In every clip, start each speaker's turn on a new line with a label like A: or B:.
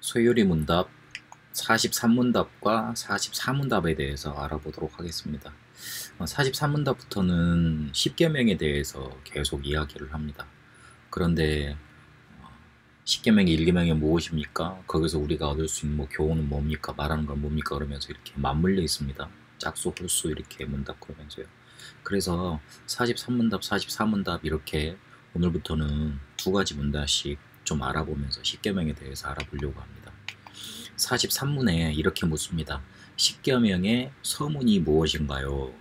A: 소요리 문답 43문답과 44문답에 대해서 알아보도록 하겠습니다. 43문답부터는 10계명에 대해서 계속 이야기를 합니다. 그런데 10계명의 1계명이 무엇입니까? 거기서 우리가 얻을 수 있는 교훈은 뭡니까? 말하는 건 뭡니까? 그러면서 이렇게 맞물려 있습니다. 짝수, 홀수 이렇게 문답 그러면서요. 그래서 43문답, 44문답 이렇게 오늘부터는 두 가지 문답씩 좀 알아보면서 10계명에 대해서 알아보려고 합니다. 43문에 이렇게 묻습니다. 10계명의 서문이 무엇인가요?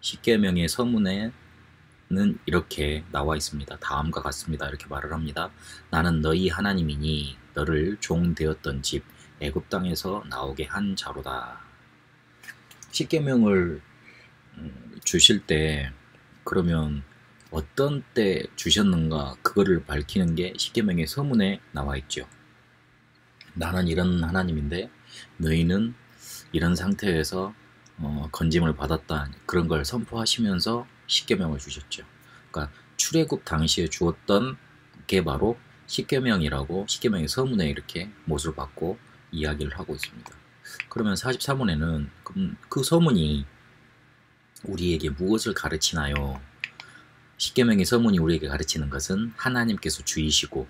A: 10계명의 서문에는 이렇게 나와 있습니다. 다음과 같습니다. 이렇게 말을 합니다. 나는 너희 하나님이니 너를 종 되었던 집 애굽 땅에서 나오게 한 자로다. 10계명을 주실 때 그러면 어떤 때 주셨는가 그거를 밝히는 게 10계명의 서문에 나와 있죠. 나는 이런 하나님인데 너희는 이런 상태에서 건짐을 받았다. 그런 걸 선포하시면서 10계명을 주셨죠. 그러니까 출애굽 당시에 주었던 게 바로 10계명이라고 10계명의 서문에 이렇게 못을 받고 이야기를 하고 있습니다. 그러면 44문에는 그 서문이 우리에게 무엇을 가르치나요? 10계명의 서문이 우리에게 가르치는 것은 하나님께서 주이시고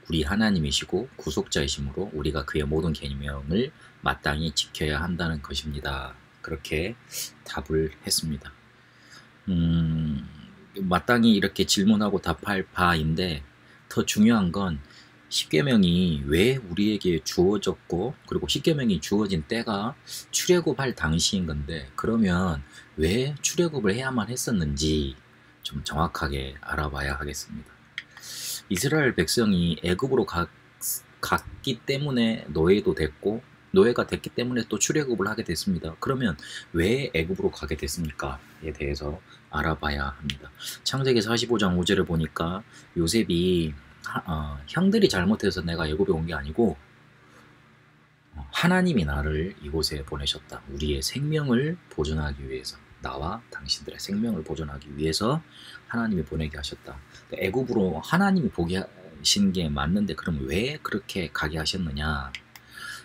A: 우리 하나님이시고 구속자이시므로 우리가 그의 모든 계명을 마땅히 지켜야 한다는 것입니다. 그렇게 답을 했습니다. 마땅히 이렇게 질문하고 답할 바인데 더 중요한 건 10계명이 왜 우리에게 주어졌고 그리고 10계명이 주어진 때가 출애굽할 당시인 건데 그러면 왜 출애굽을 해야만 했었는지 좀 정확하게 알아봐야 하겠습니다. 이스라엘 백성이 애굽으로 갔기 때문에 노예가 됐기 때문에 또 출애굽을 하게 됐습니다. 그러면 왜 애굽으로 가게 됐습니까?에 대해서 알아봐야 합니다. 창세기 45장 5절을 보니까 요셉이 형들이 잘못해서 내가 애굽에 온 게 아니고 하나님이 나를 이곳에 보내셨다. 우리의 생명을 보존하기 위해서 나와 당신들의 생명을 보존하기 위해서 하나님이 보내게 하셨다. 애굽으로 하나님이 보게 하신 게 맞는데 그럼 왜 그렇게 가게 하셨느냐?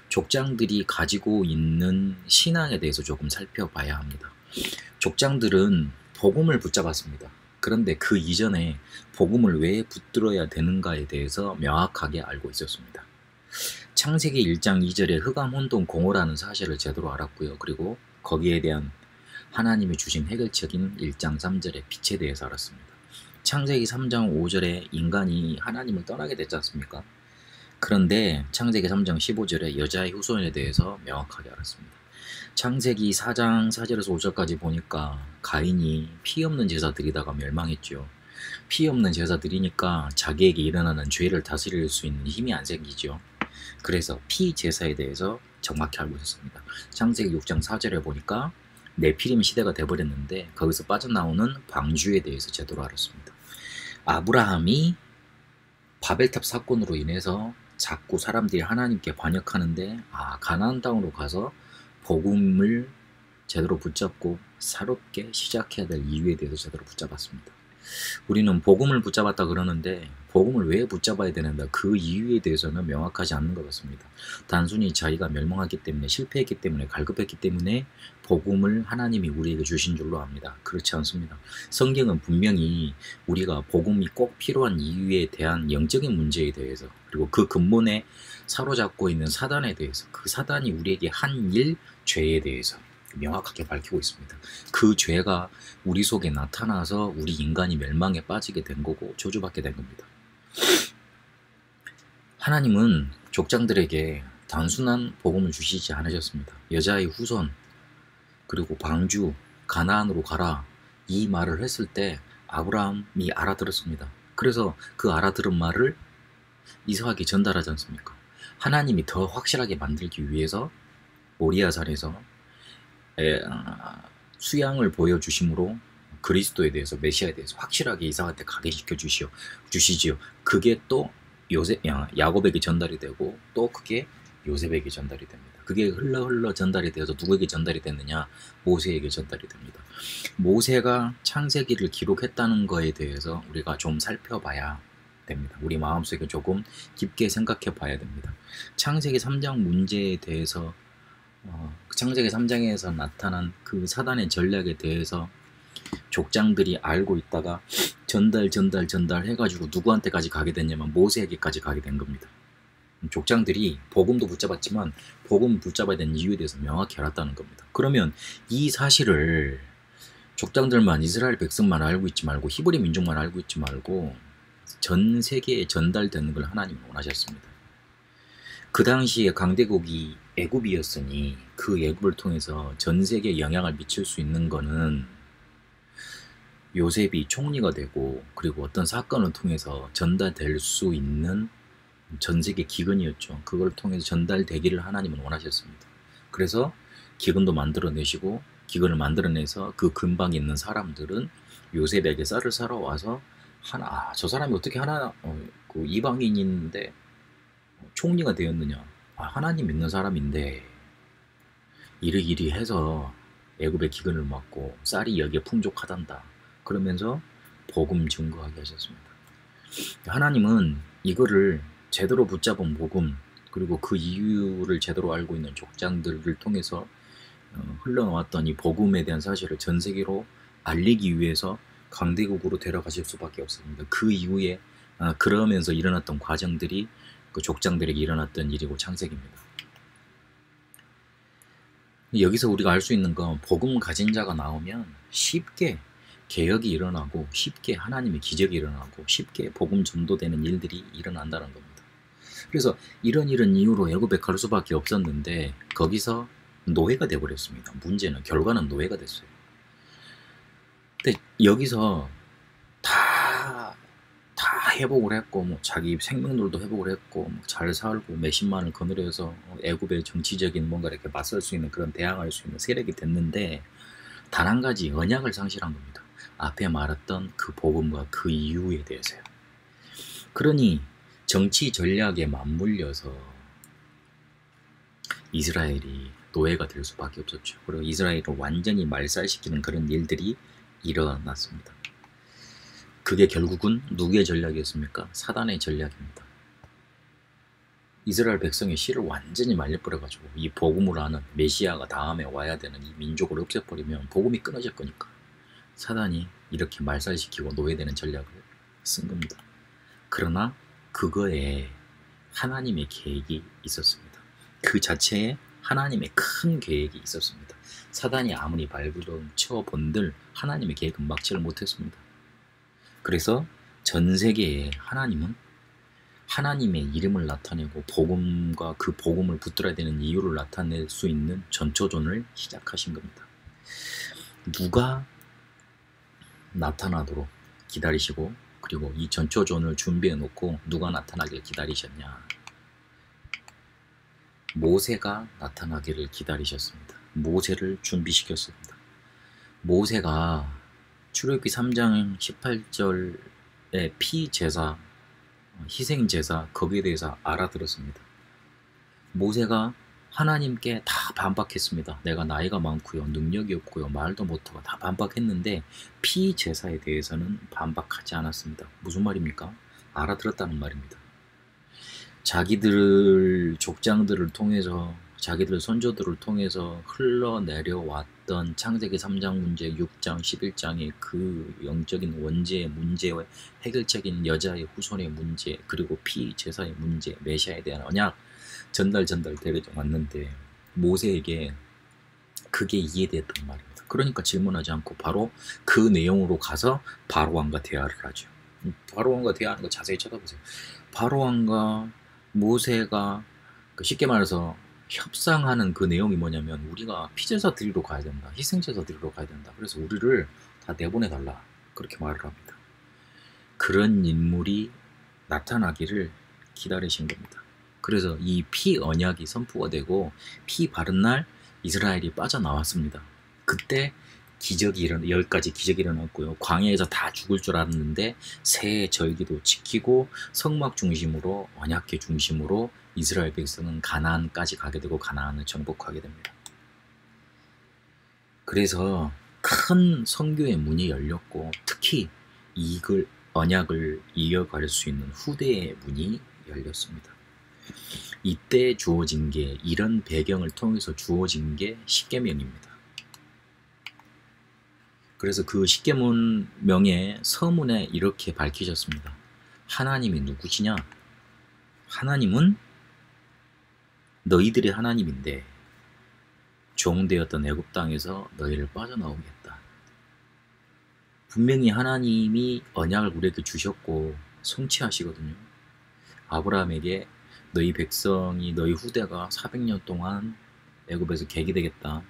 A: 족장들이 가지고 있는 신앙에 대해서 조금 살펴봐야 합니다. 족장들은 복음을 붙잡았습니다. 그런데 그 이전에 복음을 왜 붙들어야 되는가에 대해서 명확하게 알고 있었습니다. 창세기 1장 2절에 흑암혼돈 공허라는 사실을 제대로 알았고요. 그리고 거기에 대한 하나님이 주신 해결책인 1장 3절의 빛에 대해서 알았습니다. 창세기 3장 5절에 인간이 하나님을 떠나게 됐지 않습니까? 그런데 창세기 3장 15절에 여자의 후손에 대해서 명확하게 알았습니다. 창세기 4장 4절에서 5절까지 보니까 가인이 피 없는 제사 드리다가 멸망했죠. 피 없는 제사 드리니까 자기에게 일어나는 죄를 다스릴 수 있는 힘이 안 생기죠. 그래서 피 제사에 대해서 정확히 알고 있었습니다. 창세기 6장 4절에 보니까 네피림 시대가 돼버렸는데 거기서 빠져나오는 방주에 대해서 제대로 알았습니다. 아브라함이 바벨탑 사건으로 인해서 자꾸 사람들이 하나님께 반역하는데 가나안 땅으로 가서 복음을 제대로 붙잡고 새롭게 시작해야 될 이유에 대해서 제대로 붙잡았습니다. 우리는 복음을 붙잡았다 그러는데 복음을 왜 붙잡아야 되는가 그 이유에 대해서는 명확하지 않는 것 같습니다. 단순히 자기가 멸망했기 때문에 실패했기 때문에 갈급했기 때문에 복음을 하나님이 우리에게 주신 줄로 압니다. 그렇지 않습니다. 성경은 분명히 우리가 복음이 꼭 필요한 이유에 대한 영적인 문제에 대해서 그리고 그 근본에 사로잡고 있는 사단에 대해서 그 사단이 우리에게 한 일 죄에 대해서 명확하게 밝히고 있습니다. 그 죄가 우리 속에 나타나서 우리 인간이 멸망에 빠지게 된 거고 저주받게 된 겁니다. 하나님은 족장들에게 단순한 복음을 주시지 않으셨습니다. 여자의 후손 그리고 방주 가나안으로 가라 이 말을 했을 때 아브라함이 알아들었습니다. 그래서 그 알아들은 말을 이삭에게 전달하지 않습니까? 하나님이 더 확실하게 만들기 위해서 모리아산에서 수양을 보여주심으로 그리스도에 대해서 메시아에 대해서 확실하게 이삭한테 각인시켜 주시지요. 그게 또 야곱에게 전달이 되고 또 그게 요셉에게 전달이 됩니다. 그게 흘러 전달이 되어서 누구에게 전달이 됐느냐? 모세에게 전달이 됩니다. 모세가 창세기를 기록했다는 거에 대해서 우리가 좀 살펴봐야 됩니다. 우리 마음속에 조금 깊게 생각해 봐야 됩니다. 창세기 3장 문제에 대해서 창세기 3장에서 나타난 그 사단의 전략에 대해서 족장들이 알고 있다가 전달 해가지고 누구한테까지 가게 됐냐면 모세에게까지 가게 된 겁니다. 족장들이 복음도 붙잡았지만 복음 붙잡아야 되는 이유에 대해서 명확히 알았다는 겁니다. 그러면 이 사실을 족장들만, 이스라엘 백성만 알고 있지 말고 히브리 민족만 알고 있지 말고 전 세계에 전달되는 걸 하나님은 원하셨습니다. 그 당시에 강대국이 애굽이었으니 그 애굽을 통해서 전 세계에 영향을 미칠 수 있는 거는 요셉이 총리가 되고 그리고 어떤 사건을 통해서 전달될 수 있는 전 세계 기근이었죠. 그걸 통해서 전달되기를 하나님은 원하셨습니다. 그래서 기근도 만들어내시고 기근을 만들어내서 그 근방에 있는 사람들은 요셉에게 쌀을 사러 와서 저 사람이 어떻게 그 이방인인데 총리가 되었느냐? 하나님 믿는 사람인데 이리 해서 애굽의 기근을 막고 쌀이 여기에 풍족하단다. 그러면서 복음 증거하게 하셨습니다. 하나님은 이거를 제대로 붙잡은 복음 그리고 그 이유를 제대로 알고 있는 족장들을 통해서 흘러나왔던 이 복음에 대한 사실을 전 세계로 알리기 위해서 강대국으로 데려가실 수밖에 없습니다. 그 이후에 그러면서 일어났던 과정들이 그 족장들에게 일어났던 일이고 창세기입니다. 여기서 우리가 알 수 있는 건 복음 가진 자가 나오면 쉽게 개혁이 일어나고 쉽게 하나님의 기적이 일어나고 쉽게 복음 전도되는 일들이 일어난다는 겁니다. 그래서 이런 이유로 애굽에 갈 수밖에 없었는데 거기서 노예가 되어버렸습니다. 문제는 결과는 노예가 됐어요. 근데 여기서 다 회복을 했고 뭐 자기 생명들도 회복을 했고 잘 살고 몇십만을 거느려서 애굽의 정치적인 뭔가 이렇게 맞설 수 있는 그런 대항할 수 있는 세력이 됐는데 단 한 가지 언약을 상실한 겁니다. 앞에 말했던 그 복음과 그 이유에 대해서요. 그러니 정치 전략에 맞물려서 이스라엘이 노예가 될 수밖에 없었죠. 그리고 이스라엘을 완전히 말살시키는 그런 일들이 일어났습니다. 그게 결국은 누구의 전략이었습니까? 사단의 전략입니다. 이스라엘 백성의 씨를 완전히 말려버려가지고 이 복음을 아는 메시아가 다음에 와야 되는 이 민족을 없애버리면 복음이 끊어질 거니까 사단이 이렇게 말살시키고 노예되는 전략을 쓴 겁니다. 그러나 그거에 하나님의 계획이 있었습니다. 그 자체에 하나님의 큰 계획이 있었습니다. 사단이 아무리 발부름 쳐본들 하나님의 계획은 막지를 못했습니다. 그래서 전 세계에 하나님은 하나님의 이름을 나타내고 복음과 그 복음을 붙들어야 되는 이유를 나타낼 수 있는 전초전을 시작하신 겁니다. 누가 나타나도록 기다리시고 그리고 이 전초전을 준비해 놓고 누가 나타나길 기다리셨냐? 모세가 나타나기를 기다리셨습니다. 모세를 준비시켰습니다. 모세가 출애굽기 3장 18절의 피제사, 희생제사 거기에 대해서 알아들었습니다. 모세가 하나님께 다 반박했습니다. 내가 나이가 많고요, 능력이 없고요, 말도 못하고 다 반박했는데 피제사에 대해서는 반박하지 않았습니다. 무슨 말입니까? 알아들었다는 말입니다. 자기들 족장들을 통해서 자기들 선조들을 통해서 흘러내려왔던 창세기 3장 문제, 6장, 11장의 그 영적인 원죄의 문제와 해결책인 여자의 후손의 문제, 그리고 피제사의 문제, 메시아에 대한 언약 전달 되어져 왔는데 모세에게 그게 이해됐단 말입니다. 그러니까 질문하지 않고 바로 그 내용으로 가서 바로왕과 대화를 하죠. 바로왕과 대화하는 거 자세히 쳐다보세요. 바로왕과 모세가 쉽게 말해서 협상하는 그 내용이 뭐냐면 우리가 피제사 드리러 가야 된다. 희생제사 드리러 가야 된다. 그래서 우리를 다 내보내달라. 그렇게 말을 합니다. 그런 인물이 나타나기를 기다리신 겁니다. 그래서 이 피 언약이 선포가 되고 피 바른 날 이스라엘이 빠져나왔습니다. 그때 기적이 10가지 기적이 일어났고요. 광야에서 다 죽을 줄 알았는데 새 절기도 지키고 성막 중심으로 언약궤 중심으로 이스라엘 백성은 가나안까지 가게 되고 가나안을 정복하게 됩니다. 그래서 큰 선교의 문이 열렸고 특히 이걸 언약을 이어갈 수 있는 후대의 문이 열렸습니다. 이때 주어진 게, 이런 배경을 통해서 주어진 게 십계명입니다. 그래서 그 십계명의 서문에 이렇게 밝히셨습니다. 하나님이 누구시냐? 하나님은 너희들의 하나님인데 종되었던 애굽 땅에서 너희를 빠져나오겠다. 분명히 하나님이 언약을 우리에게 주셨고 성취하시거든요. 아브라함에게 너희 백성이, 너희 후대가 400년 동안 애굽에서 객이 되겠다,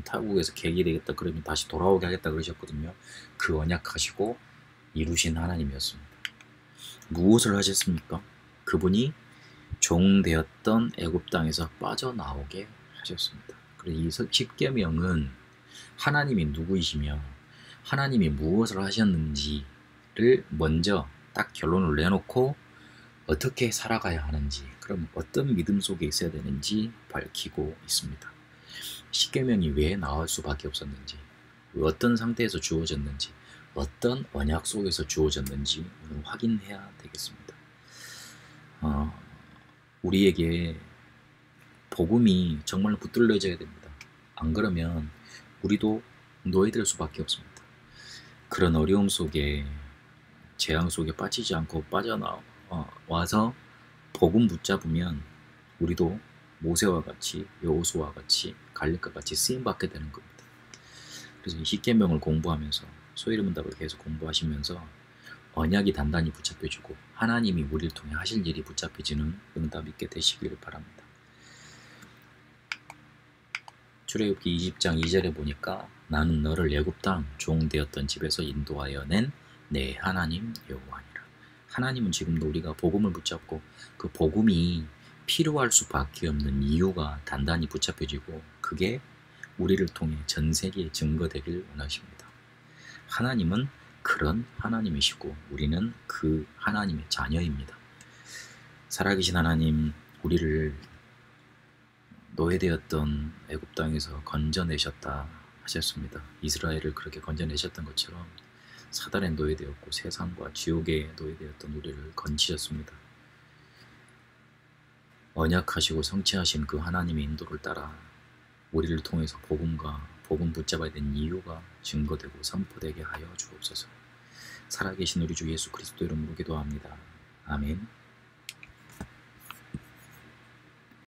A: 타국에서 객이 되겠다, 그러면 다시 돌아오게 하겠다 그러셨거든요. 그 언약하시고 이루신 하나님이었습니다. 무엇을 하셨습니까? 그분이 종되었던 애굽 땅에서 빠져나오게 하셨습니다. 그래서 이 십계명은 하나님이 누구이시며 하나님이 무엇을 하셨는지를 먼저 딱 결론을 내놓고 어떻게 살아가야 하는지, 그럼 어떤 믿음 속에 있어야 되는지 밝히고 있습니다. 십계명이 왜 나올 수밖에 없었는지, 어떤 상태에서 주어졌는지, 어떤 언약 속에서 주어졌는지 오늘 확인해야 되겠습니다. 우리에게 복음이 정말 붙들려져야 됩니다. 안 그러면 우리도 노예될 수밖에 없습니다. 그런 어려움 속에, 재앙 속에 빠지지 않고 빠져나와서 복음 붙잡으면 우리도 모세와 같이, 여호수아와 같이, 갈렙과 같이 쓰임받게 되는 겁니다. 그래서 이 십계명을 공부하면서, 소위문답을 계속 공부하시면서 언약이 단단히 붙잡혀지고 하나님이 우리를 통해 하실 일이 붙잡혀지는 응답 있게 되시기를 바랍니다. 출애굽기 20장 2절에 보니까 나는 너를 애굽 땅 종되었던 집에서 인도하여 낸 내 하나님 여호와니라. 하나님은 지금도 우리가 복음을 붙잡고 그 복음이 필요할 수밖에 없는 이유가 단단히 붙잡혀지고 그게 우리를 통해 전 세계에 증거되길 원하십니다. 하나님은 그런 하나님이시고 우리는 그 하나님의 자녀입니다. 살아계신 하나님, 우리를 노예되었던 애굽 땅에서 건져내셨다 하셨습니다. 이스라엘을 그렇게 건져내셨던 것처럼 사단의 노예되었고 세상과 지옥의 노예되었던 우리를 건지셨습니다. 언약하시고 성취하신 그 하나님의 인도를 따라 우리를 통해서 복음과 복음 붙잡아야 된 이유가 증거되고 선포되게 하여 주옵소서. 살아계신 우리 주 예수 그리스도 이름으로 기도합니다. 아멘.